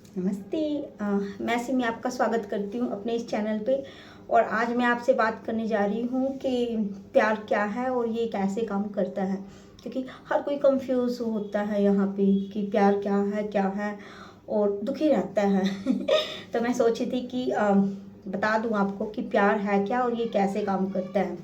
नमस्ते। मैं सिमी आपका स्वागत करती हूँ अपने इस चैनल पे। और आज मैं आपसे बात करने जा रही हूँ कि प्यार क्या है और ये कैसे काम करता है, क्योंकि हर कोई कंफ्यूज होता है यहाँ पे कि प्यार क्या है और दुखी रहता है। तो मैं सोची थी कि बता दूँ आपको कि प्यार है क्या और ये कैसे काम करता है।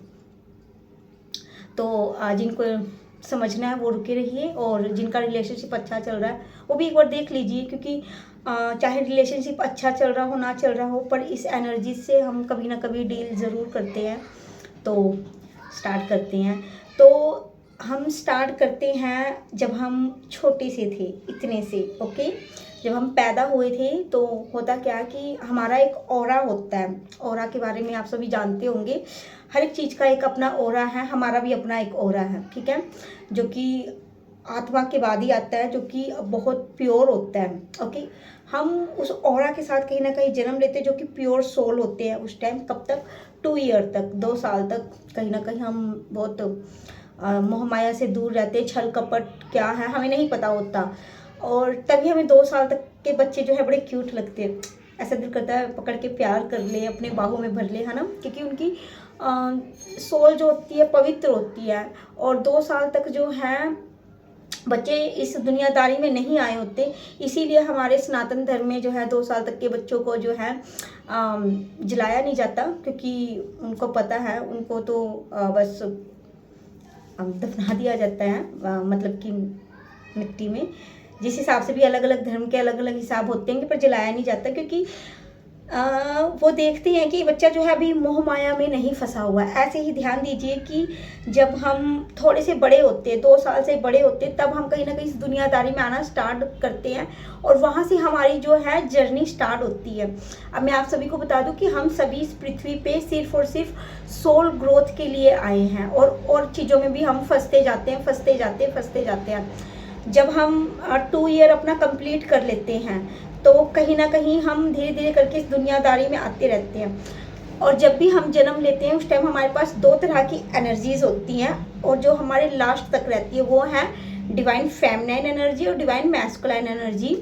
तो जिनको समझना है वो रुके रहिए, और जिनका रिलेशनशिप अच्छा चल रहा है वो भी एक बार देख लीजिए, क्योंकि चाहे रिलेशनशिप अच्छा चल रहा हो ना चल रहा हो, पर इस एनर्जी से हम कभी ना कभी डील ज़रूर करते हैं। तो स्टार्ट करते हैं। तो हम स्टार्ट करते हैं जब हम छोटे से थे, इतने से ओके। जब हम पैदा हुए थे तो होता क्या कि हमारा एक ऑरा होता है। ऑरा के बारे में आप सभी जानते होंगे। हर एक चीज़ का एक अपना ऑरा है, हमारा भी अपना एक ऑरा है, ठीक है, जो कि आत्मा के बाद ही आता है, जो कि बहुत प्योर होता है। ओके, हम उस ऑरा के साथ कहीं ना कहीं जन्म लेते हैं, जो कि प्योर सोल होते हैं उस टाइम। कब तक? 2 ईयर तक, 2 साल तक कहीं ना कहीं हम बहुत मोह माया से दूर रहते हैं। छल कपट क्या है हमें नहीं पता होता, और तभी हमें 2 साल तक के बच्चे जो है बड़े क्यूट लगते हैं। ऐसा दिल करता है पकड़ के प्यार कर ले, अपने बाहों में भर ले, है ना, क्योंकि उनकी सोल जो होती है पवित्र होती है। और 2 साल तक जो है बच्चे इस दुनियादारी में नहीं आए होते, इसीलिए हमारे सनातन धर्म में जो है 2 साल तक के बच्चों को जो है जलाया नहीं जाता, क्योंकि उनको पता है, उनको तो बस दफना दिया जाता है, मतलब कि मिट्टी में। जिस हिसाब से भी अलग अलग धर्म के अलग अलग हिसाब होते हैं, पर जलाया नहीं जाता, क्योंकि वो देखते हैं कि बच्चा जो है अभी मोह माया में नहीं फंसा हुआ है। ऐसे ही ध्यान दीजिए कि जब हम थोड़े से बड़े होते हैं, 2 साल से बड़े होते हैं, तब हम कहीं ना कहीं इस दुनियादारी में आना स्टार्ट करते हैं, और वहाँ से हमारी जो है जर्नी स्टार्ट होती है। अब मैं आप सभी को बता दूं कि हम सभी इस पृथ्वी पे सिर्फ और सिर्फ सोल ग्रोथ के लिए आए हैं, और चीज़ों में भी हम फंसते जाते हैं। जब हम 2 ईयर अपना कंप्लीट कर लेते हैं, तो कहीं ना कहीं हम धीरे धीरे करके इस दुनियादारी में आते रहते हैं। और जब भी हम जन्म लेते हैं उस टाइम हमारे पास 2 तरह की एनर्जीज होती हैं, और जो हमारे लास्ट तक रहती है वो है डिवाइन फेमिनाइन एनर्जी और डिवाइन मैस्कुलाइन एनर्जी,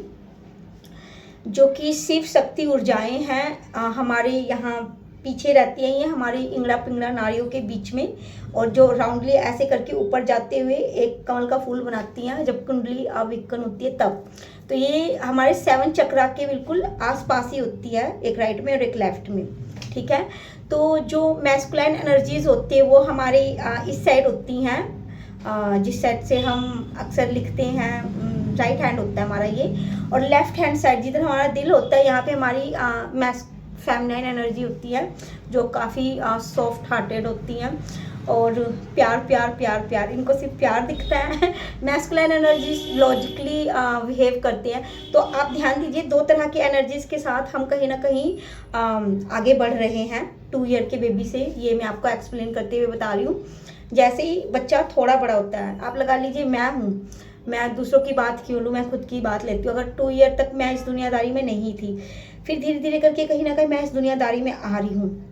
जो कि शिव शक्ति ऊर्जाएं हैं। हमारे यहाँ पीछे रहती हैं, ये हमारी इंगड़ा पिंगड़ा नाड़ियों के बीच में, और जो राउंडली ऐसे करके ऊपर जाते हुए एक कमल का फूल बनाती हैं जब कुंडली आविक्कन होती है तब। तो ये हमारे 7 चक्रा के बिल्कुल आसपास ही होती है, एक राइट में और एक लेफ्ट में, ठीक है। तो जो मैस्कुलाइन एनर्जीज होती है वो हमारे इस साइड होती हैं, जिस साइड से हम अक्सर लिखते हैं, राइट हैंड होता है हमारा ये। और लेफ्ट हैंड साइड जिधर हमारा दिल होता है, यहाँ पे हमारी फेमिनाइन एनर्जी होती है, जो काफ़ी सॉफ्ट हार्टेड होती हैं, और प्यार प्यार प्यार प्यार, इनको सिर्फ प्यार दिखता है। मैस्कुलाइन एनर्जी लॉजिकली बिहेव करते हैं। तो आप ध्यान दीजिए, 2 तरह की एनर्जीज के साथ हम कहीं ना कहीं आगे बढ़ रहे हैं 2 ईयर के बेबी से। ये मैं आपको एक्सप्लेन करते हुए बता रही हूँ। जैसे ही बच्चा थोड़ा बड़ा होता है, आप लगा लीजिए मैं हूँ, मैं दूसरों की बात क्यों लूँ, मैं खुद की बात लेती हूँ। अगर 2 ईयर तक मैं इस दुनियादारी में नहीं थी, फिर धीरे धीरे करके कहीं ना कहीं मैं इस दुनियादारी में आ रही हूँ।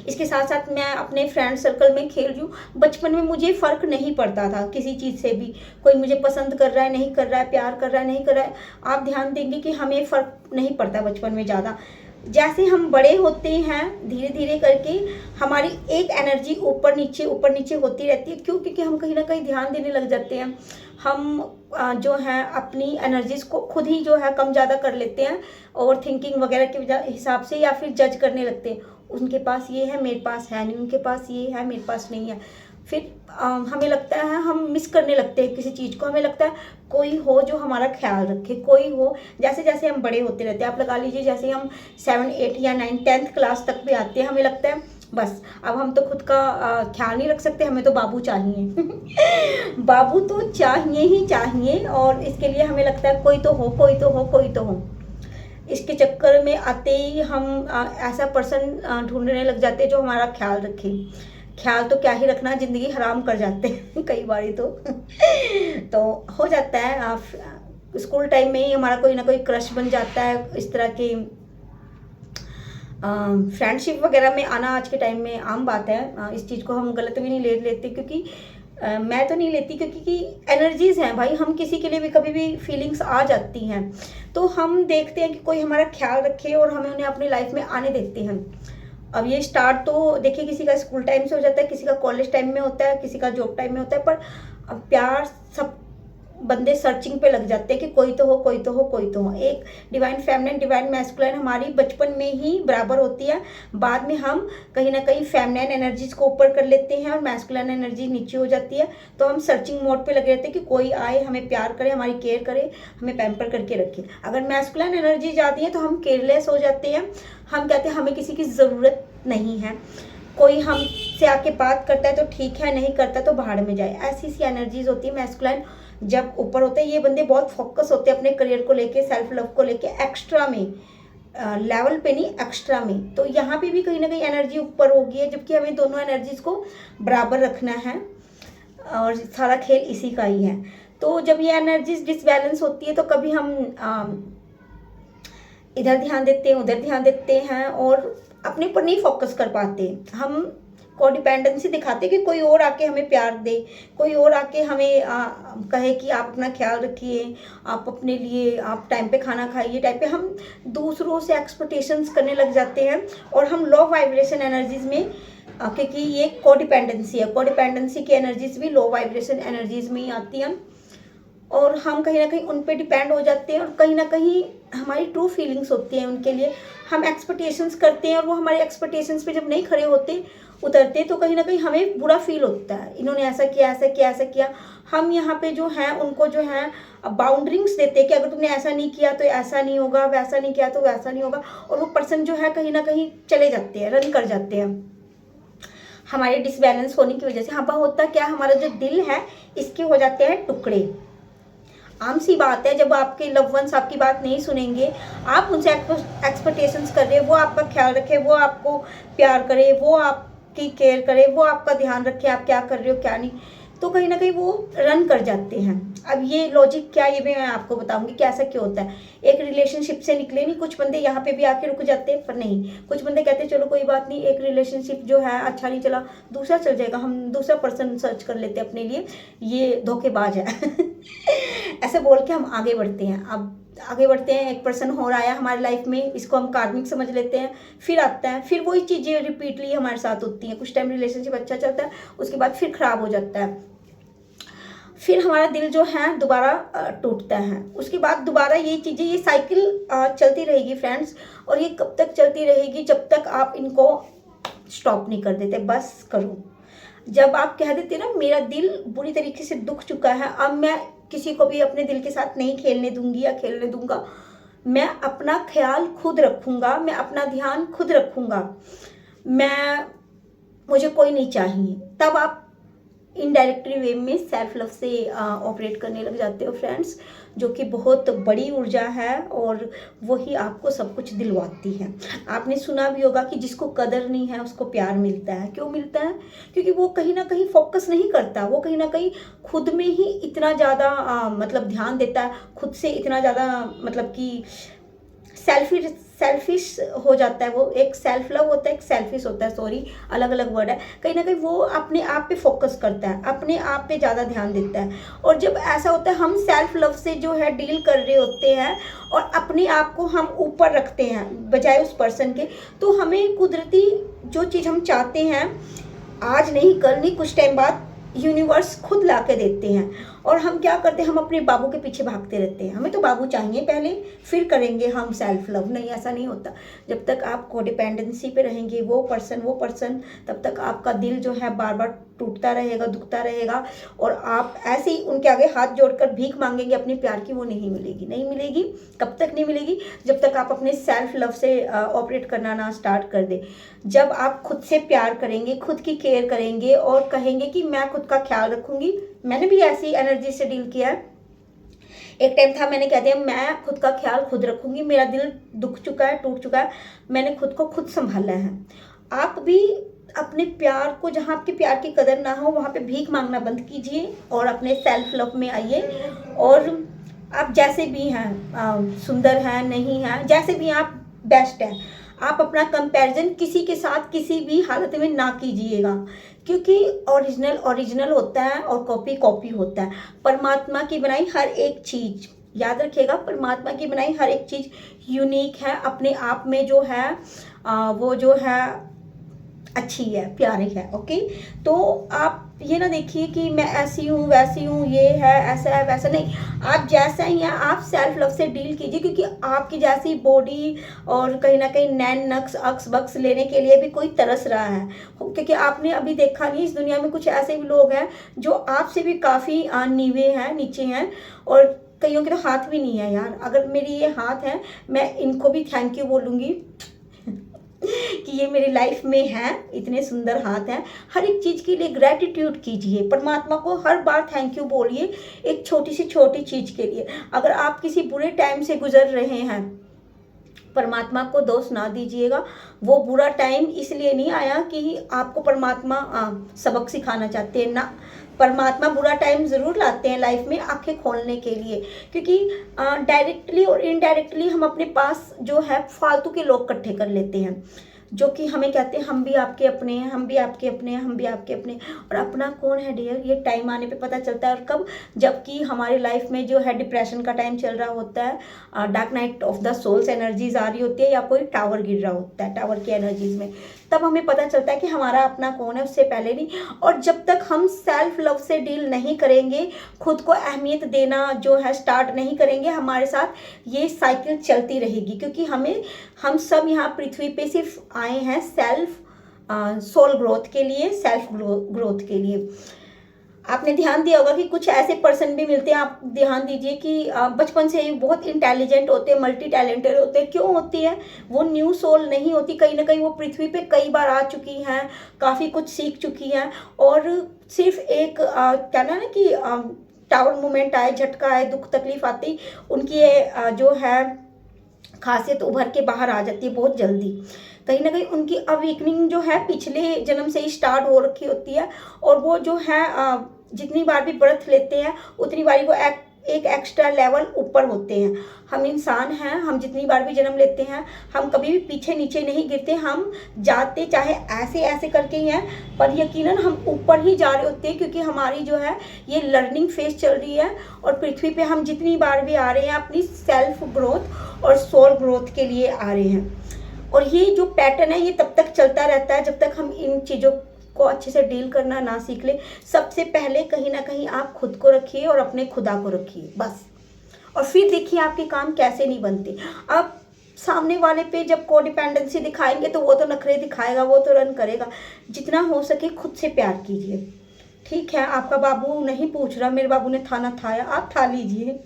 इसके साथ साथ मैं अपने फ्रेंड सर्कल में खेल रही हूँ। बचपन में मुझे फ़र्क नहीं पड़ता था किसी चीज़ से भी, कोई मुझे पसंद कर रहा है नहीं कर रहा है, प्यार कर रहा है नहीं कर रहा है। आप ध्यान देंगे कि हमें फ़र्क नहीं पड़ता बचपन में ज़्यादा। जैसे हम बड़े होते हैं धीरे धीरे करके हमारी एक एनर्जी ऊपर नीचे होती रहती है। क्यों? क्योंकि हम कहीं ना कहीं ध्यान देने लग जाते हैं। हम जो है अपनी एनर्जीज को खुद ही जो है कम ज़्यादा कर लेते हैं, ओवर थिंकिंग वगैरह के हिसाब से, या फिर जज करने लगते हैं। उनके पास ये है मेरे पास है नहीं, उनके पास ये है मेरे पास नहीं है। फिर हमें लगता है, हम मिस करने लगते हैं किसी चीज़ को। हमें लगता है कोई हो जो हमारा ख्याल रखे, कोई हो। जैसे जैसे हम बड़े होते रहते हैं, आप लगा लीजिए जैसे हम 7, 8 या 9, 10th क्लास तक भी आते हैं, हमें लगता है बस अब हम तो खुद का ख्याल नहीं रख सकते, हमें तो बाबू चाहिए। बाबू तो चाहिए ही चाहिए, और इसके लिए हमें लगता है कोई तो हो, कोई तो हो, कोई तो हो। इसके चक्कर में आते ही हम ऐसा पर्सन ढूंढने लग जाते हैं जो हमारा ख्याल रखे। ख्याल तो क्या ही रखना, ज़िंदगी हराम कर जाते हैं कई बारी तो। तो हो जाता है स्कूल टाइम में ही हमारा कोई ना कोई क्रश बन जाता है। इस तरह के फ्रेंडशिप वगैरह में आना आज के टाइम में आम बात है। इस चीज़ को हम गलत भी नहीं ले लेते, क्योंकि मैं तो नहीं लेती, क्योंकि एनर्जीज़ हैं भाई, हम किसी के लिए भी कभी भी फीलिंग्स आ जाती हैं, तो हम देखते हैं कि कोई हमारा ख्याल रखे और हमें उन्हें अपनी लाइफ में आने देते हैं। अब ये स्टार्ट तो देखिए किसी का स्कूल टाइम से हो जाता है, किसी का कॉलेज टाइम में होता है, किसी का जॉब टाइम में होता है, पर अब प्यार सब बंदे सर्चिंग पे लग जाते हैं कि कोई तो हो, कोई तो हो, कोई तो हो। एक डिवाइन फेमिनिन डिवाइन मैस्कुलिन हमारी बचपन में ही बराबर होती है, बाद में हम कहीं ना कहीं फेमिनिन एनर्जीज को ऊपर कर लेते हैं और मैस्कुलिन एनर्जी नीचे हो जाती है, तो हम सर्चिंग मोड पे लगे रहते हैं कि कोई आए, हमें प्यार करे, हमारी केयर करे, हमें पैम्पर करके रखे। अगर मैस्कुलिन एनर्जी जाती है तो हम केयरलेस हो जाते हैं, हम कहते हैं हमें किसी की ज़रूरत नहीं है, कोई हमसे आके बात करता है तो ठीक है, नहीं करता तो भाड़ में जाए, ऐसी सी एनर्जीज होती है। मैस्कुलिन जब ऊपर होते हैं ये बंदे बहुत फोकस होते हैं अपने करियर को लेके, सेल्फ लव को लेके, एक्स्ट्रा में, लेवल पे नहीं एक्स्ट्रा में। तो यहाँ पे भी कहीं ना कहीं एनर्जी ऊपर होगी है, जबकि हमें दोनों एनर्जीज को बराबर रखना है और सारा खेल इसी का ही है। तो जब ये एनर्जीज डिसबैलेंस होती है तो कभी हम इधर ध्यान देते हैं, उधर ध्यान देते हैं और अपने ऊपर नहीं फोकस कर पाते। हम कोडिपेंडेंसी दिखाते कि कोई और आके हमें प्यार दे, कोई और आके हमें कहे कि आप अपना ख्याल रखिए, आप अपने लिए आप टाइम पे खाना खाइए, टाइम पे। हम दूसरों से एक्सपेक्टेशंस करने लग जाते हैं और हम लो वाइब्रेशन एनर्जीज में, क्योंकि ये कोडिपेंडेंसी है, कोडिपेंडेंसी की एनर्जीज भी लो वाइब्रेशन एनर्जीज में ही आती हैं और हम कहीं ना कहीं उन पे डिपेंड हो जाते हैं और कहीं ना कहीं हमारी ट्रू फीलिंग्स होती हैं उनके लिए, हम एक्सपेक्टेशंस करते हैं और वो हमारे एक्सपेक्टेशंस पे जब नहीं खड़े होते, उतरते, तो कहीं ना कहीं हमें बुरा फील होता है, इन्होंने ऐसा किया, ऐसा किया, ऐसा किया। हम यहाँ पे जो है उनको जो है बाउंड्रिंग्स देते हैं कि अगर तुमने ऐसा नहीं किया तो ऐसा नहीं होगा, वैसा नहीं किया तो वैसा नहीं होगा, और वो पर्सन जो है कहीं ना कहीं चले जाते हैं, रन कर जाते हैं हमारे डिसबैलेंस होने की वजह से। हाँ, होता क्या, हमारा जो दिल है इसके हो जाते हैं टुकड़े। आम सी बात है, जब आपके लव वंस आपकी बात नहीं सुनेंगे, आप उनसे एक्सपेक्टेशंस कर रहे हैं वो आपका ख्याल रखे, वो आपको प्यार करे, वो आपकी केयर करे, वो आपका ध्यान रखे आप क्या कर रहे हो क्या नहीं, तो कहीं ना कहीं वो रन कर जाते हैं। अब ये लॉजिक क्या, ये भी मैं आपको बताऊंगी कि ऐसा क्यों होता है। एक रिलेशनशिप से निकले नहीं, कुछ बंदे यहाँ पे भी आके रुक जाते हैं, पर नहीं, कुछ बंदे कहते हैं चलो कोई बात नहीं, एक रिलेशनशिप जो है अच्छा नहीं चला, दूसरा चल जाएगा, हम दूसरा पर्सन सर्च कर लेते हैं अपने लिए, ये धोखेबाज है ऐसे बोल के हम आगे बढ़ते हैं। अब आगे बढ़ते हैं, एक पर्सन हो रहा है हमारी लाइफ में, इसको हम कार्मिक समझ लेते हैं, फिर आता है, फिर वही चीज़ें रिपीटली हमारे साथ होती हैं। कुछ टाइम रिलेशनशिप अच्छा चलता है, उसके बाद फिर ख़राब हो जाता है, फिर हमारा दिल जो है दोबारा टूटता है, उसके बाद दोबारा ये चीज़ें, ये साइकिल चलती रहेगी फ्रेंड्स। और ये कब तक चलती रहेगी, जब तक आप इनको स्टॉप नहीं कर देते। बस करो, जब आप कह देते ना मेरा दिल बुरी तरीके से दुख चुका है, अब मैं किसी को भी अपने दिल के साथ नहीं खेलने दूंगी या खेलने दूंगा, मैं अपना ख्याल खुद रखूंगा, मैं अपना ध्यान खुद रखूंगा, मुझे कोई नहीं चाहिए, तब आप इनडायरेक्टली वे में सेल्फ लव से ऑपरेट करने लग जाते हो फ्रेंड्स, जो कि बहुत बड़ी ऊर्जा है और वही आपको सब कुछ दिलवाती है। आपने सुना भी होगा कि जिसको कदर नहीं है उसको प्यार मिलता है। क्यों मिलता है? क्योंकि वो कहीं ना कहीं फोकस नहीं करता, वो कहीं ना कहीं खुद में ही इतना ज़्यादा मतलब ध्यान देता है, खुद से इतना ज़्यादा मतलब कि सेल्फिश हो जाता है। वो एक सेल्फ लव होता है, एक सेल्फिश होता है, सॉरी अलग अलग वर्ड है। कहीं ना कहीं वो अपने आप पे फोकस करता है, अपने आप पे ज़्यादा ध्यान देता है। और जब ऐसा होता है, हम सेल्फ लव से जो है डील कर रहे होते हैं और अपने आप को हम ऊपर रखते हैं बजाय उस पर्सन के, तो हमें कुदरती जो चीज़ हम चाहते हैं, आज नहीं कल नहीं कुछ टाइम बाद यूनिवर्स खुद ला के देते हैं। और हम क्या करते हैं, हम अपने बाबू के पीछे भागते रहते हैं, हमें तो बाबू चाहिए पहले, फिर करेंगे हम सेल्फ लव। नहीं, ऐसा नहीं होता। जब तक आप कोडिपेंडेंसी पे रहेंगे, वो पर्सन, तब तक आपका दिल जो है बार बार टूटता रहेगा, दुखता रहेगा, और आप ऐसे ही उनके आगे हाथ जोड़कर भीख मांगेंगे अपने प्यार की, वो नहीं मिलेगी। नहीं मिलेगी। कब तक नहीं मिलेगी? जब तक आप अपने सेल्फ लव से ऑपरेट करना ना स्टार्ट कर दे। जब आप खुद से प्यार करेंगे, खुद की केयर करेंगे और कहेंगे कि मैं खुद का ख्याल रखूंगी। मैंने भी ऐसी एनर्जी से डील किया है। एक टाइम था, मैंने कह दिया मैं खुद का ख्याल खुद रखूंगी, मेरा दिल दुख चुका है, टूट चुका है, मैंने खुद को खुद संभाला है। आप भी अपने प्यार को, जहाँ आपके प्यार की कदर ना हो, वहाँ पे भीख मांगना बंद कीजिए और अपने सेल्फ लव में आइए। और आप जैसे भी हैं, सुंदर हैं, नहीं हैं, जैसे भी आप बेस्ट हैं, आप अपना कंपैरिजन किसी के साथ किसी भी हालत में ना कीजिएगा, क्योंकि ओरिजिनल ओरिजिनल होता है और कॉपी कॉपी होता है। परमात्मा की बनाई हर एक चीज़, याद रखिएगा, परमात्मा की बनाई हर एक चीज़ यूनिक है, अपने आप में जो है वो जो है अच्छी है, प्यारी है। ओके, तो आप ये ना देखिए कि मैं ऐसी हूँ वैसी हूँ, ये है ऐसा है वैसा नहीं, आप जैसा ही हैं आप सेल्फ लव से डील कीजिए, क्योंकि आपकी जैसी बॉडी और कहीं ना कहीं नैन नक्स अक्स बक्स लेने के लिए भी कोई तरस रहा है, क्योंकि आपने अभी देखा नहीं, इस दुनिया में कुछ ऐसे भी लोग हैं जो आपसे भी काफ़ी नीवे हैं, नीचे हैं, और कईयों के तो हाथ भी नहीं है यार। अगर मेरी ये हाथ है, मैं इनको भी थैंक यू बोलूँगी कि ये मेरी लाइफ में है, इतने सुंदर हाथ हैं। हर एक चीज़ के लिए ग्रैटिट्यूड कीजिए, परमात्मा को हर बार थैंक यू बोलिए, एक छोटी से छोटी चीज़ के लिए। अगर आप किसी बुरे टाइम से गुजर रहे हैं, परमात्मा को दोष ना दीजिएगा। वो बुरा टाइम इसलिए नहीं आया कि आपको परमात्मा सबक सिखाना चाहते हैं ना, परमात्मा बुरा टाइम ज़रूर लाते हैं लाइफ में आंखें खोलने के लिए, क्योंकि डायरेक्टली और इनडायरेक्टली हम अपने पास जो है फालतू के लोग इकट्ठे कर लेते हैं, जो कि हमें कहते हैं हम भी आपके अपने हैं, हम भी आपके अपने हैं, हम भी आपके अपने। और अपना कौन है डियर, ये टाइम आने पे पता चलता है। और कब, जबकि हमारी लाइफ में जो है डिप्रेशन का टाइम चल रहा होता है, dark night of the souls energies आ रही होती है, या कोई टावर गिर रहा होता है, टावर की एनर्जीज में, तब हमें पता चलता है कि हमारा अपना कौन है, उससे पहले नहीं। और जब तक हम सेल्फ लव से डील नहीं करेंगे, खुद को अहमियत देना जो है स्टार्ट नहीं करेंगे, हमारे साथ ये साइकिल चलती रहेगी, क्योंकि हम सब यहाँ पृथ्वी पे सिर्फ आए हैं सेल्फ सोल ग्रोथ के लिए, सेल्फ ग्रोथ के लिए। आपने ध्यान दिया होगा कि कुछ ऐसे पर्सन भी मिलते हैं, आप ध्यान दीजिए कि बचपन से ही बहुत इंटेलिजेंट होते हैं, मल्टी टैलेंटेड होते हैं। क्यों होती है? वो न्यू सोल नहीं होती, कहीं ना कहीं वो पृथ्वी पे कई बार आ चुकी हैं, काफ़ी कुछ सीख चुकी हैं, और सिर्फ एक क्या ना कि टावर मोमेंट आए, झटका आए, दुख तकलीफ आती, उनकी जो है खासियत उभर के बाहर आ जाती है बहुत जल्दी। कहीं ना कहीं उनकी अवेकनिंग जो है पिछले जन्म से ही स्टार्ट हो रखी होती है, और वो जो है जितनी बार भी बर्थ लेते हैं उतनी बारी वो एक एक्स्ट्रा लेवल ऊपर होते हैं। हम इंसान हैं, हम जितनी बार भी जन्म लेते हैं हम कभी भी पीछे नीचे नहीं गिरते, हम जाते चाहे ऐसे ऐसे करके ही हैं, पर यकीनन हम ऊपर ही जा रहे होते हैं, क्योंकि हमारी जो है ये लर्निंग फेज चल रही है, और पृथ्वी पे हम जितनी बार भी आ रहे हैं अपनी सेल्फ ग्रोथ और सोल ग्रोथ के लिए आ रहे हैं। और ये जो पैटर्न है ये तब तक चलता रहता है जब तक हम इन चीज़ों को अच्छे से डील करना ना सीख ले। सबसे पहले कहीं ना कहीं आप खुद को रखिए और अपने खुदा को रखिए बस, और फिर देखिए आपके काम कैसे नहीं बनते। आप सामने वाले पे जब कोडिपेंडेंसी दिखाएंगे तो वो तो नखरे दिखाएगा, वो तो रन करेगा। जितना हो सके खुद से प्यार कीजिए, ठीक है? आपका बाबू नहीं पूछ रहा मेरे बाबू ने खाना खाया, आप खा लीजिए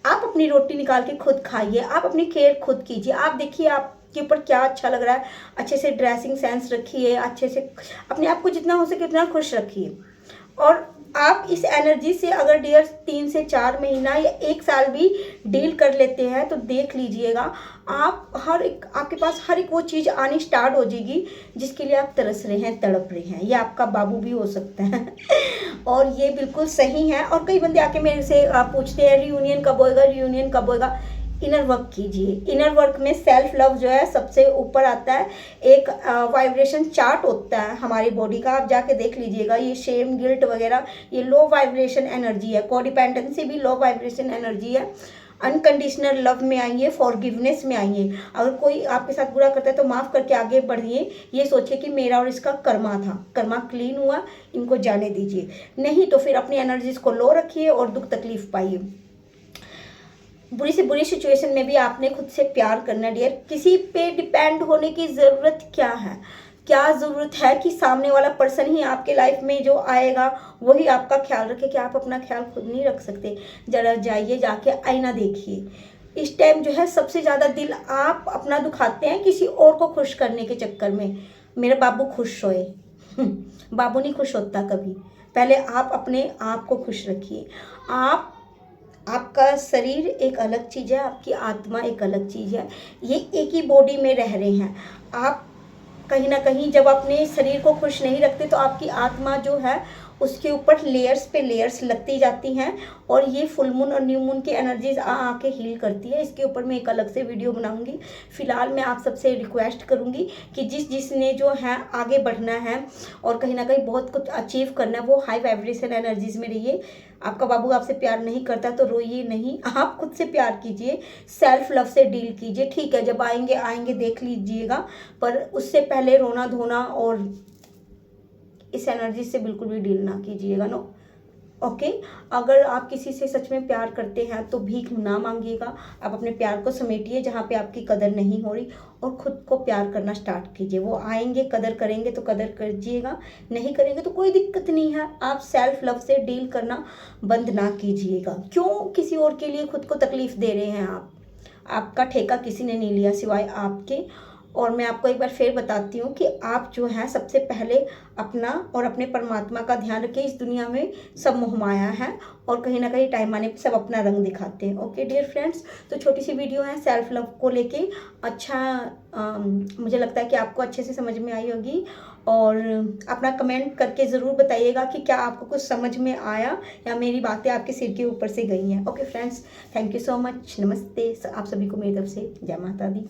आप अपनी रोटी निकाल के खुद खाइए, आप अपनी केयर खुद कीजिए। आप देखिए आपके ऊपर क्या अच्छा लग रहा है, अच्छे से ड्रेसिंग सेंस रखिए, अच्छे से अपने आप को जितना हो सके उतना खुश रखिए। और आप इस एनर्जी से अगर डियर 3 से 4 महीना या 1 साल भी डील कर लेते हैं तो देख लीजिएगा आप आपके पास हर एक वो चीज़ आनी स्टार्ट हो जाएगी जिसके लिए आप तरस रहे हैं, तड़प रहे हैं। ये आपका बाबू भी हो सकता है और ये बिल्कुल सही है। और कई बंदे आके मेरे से पूछते हैं रियूनियन कब होएगा, रियूनियन कब होएगा। इनर वर्क कीजिए। इनर वर्क में सेल्फ लव जो है सबसे ऊपर आता है। एक वाइब्रेशन चार्ट होता है हमारी बॉडी का, आप जाके देख लीजिएगा। ये शेम गिल्ट वगैरह ये लो वाइब्रेशन एनर्जी है, कोडिपेंडेंसी भी लो वाइब्रेशन एनर्जी है। अनकंडीशनल लव में आइए, फॉरगिवनेस में आइए। अगर कोई आपके साथ बुरा करता है तो माफ़ करके आगे बढ़िए। ये सोचिए कि मेरा और इसका कर्मा था, कर्मा क्लीन हुआ, इनको जाने दीजिए। नहीं तो फिर अपनी एनर्जीज को लो रखिए और दुख तकलीफ पाइए। बुरी से बुरी सिचुएशन में भी आपने खुद से प्यार करना डियर। किसी पे डिपेंड होने की ज़रूरत क्या है? क्या ज़रूरत है कि सामने वाला पर्सन ही आपके लाइफ में जो आएगा वही आपका ख्याल रखे? कि आप अपना ख्याल खुद नहीं रख सकते? जरा जाइए, जाके आईना देखिए। इस टाइम जो है सबसे ज़्यादा दिल आप अपना दुखाते हैं किसी और को खुश करने के चक्कर में। मेरा बाबू खुश होए बाबू नहीं खुश होता कभी। पहले आप अपने आप को खुश रखिए। आपका शरीर एक अलग चीज़ है, आपकी आत्मा एक अलग चीज़ है। ये एक ही बॉडी में रह रहे हैं। आप कहीं ना कहीं जब अपने शरीर को खुश नहीं रखते तो आपकी आत्मा जो है उसके ऊपर लेयर्स पे लेयर्स लगती जाती हैं और ये फुल मून और न्यू मून की एनर्जीज आके हील करती है। इसके ऊपर मैं एक अलग से वीडियो बनाऊंगी। फिलहाल मैं आप सबसे रिक्वेस्ट करूंगी कि जिसने जो है आगे बढ़ना है और कहीं ना कहीं बहुत कुछ अचीव करना है, वो हाई वाइब्रेशन एनर्जीज में रहिए। आपका बाबू आपसे प्यार नहीं करता तो रोइए नहीं, आप खुद से प्यार कीजिए, सेल्फ लव से डील कीजिए। ठीक है, जब आएंगे आएंगे देख लीजिएगा, पर उससे पहले रोना धोना और इस एनर्जी से बिल्कुल भी डील ना कीजिएगा। No, okay. अगर आप किसी से सच में प्यार करते हैं तो भीख ना मांगिएगा, आप अपने प्यार को समेटिए जहाँ पे आपकी कदर नहीं हो रही और खुद को प्यार करना स्टार्ट कीजिए। वो आएंगे, कदर करेंगे तो कदर करिएगा, नहीं करेंगे तो कोई दिक्कत नहीं है। आप सेल्फ लव से डील करना बंद ना कीजिएगा। क्यों किसी और के लिए खुद को तकलीफ दे रहे हैं आप? आपका ठेका किसी ने नहीं लिया सिवाय आपके। और मैं आपको एक बार फिर बताती हूँ कि आप जो है सबसे पहले अपना और अपने परमात्मा का ध्यान रखें। इस दुनिया में सब मोहमाया है और कहीं ना कहीं टाइम आने पे सब अपना रंग दिखाते हैं। ओके डियर फ्रेंड्स, तो छोटी सी वीडियो है सेल्फ लव को लेके। अच्छा, मुझे लगता है कि आपको अच्छे से समझ में आई होगी और अपना कमेंट करके ज़रूर बताइएगा कि क्या आपको कुछ समझ में आया या मेरी बातें आपके सिर के ऊपर से गई हैं। Okay friends, thank you so much. नमस्ते आप सभी को मेरी तरफ से। जय माता दी।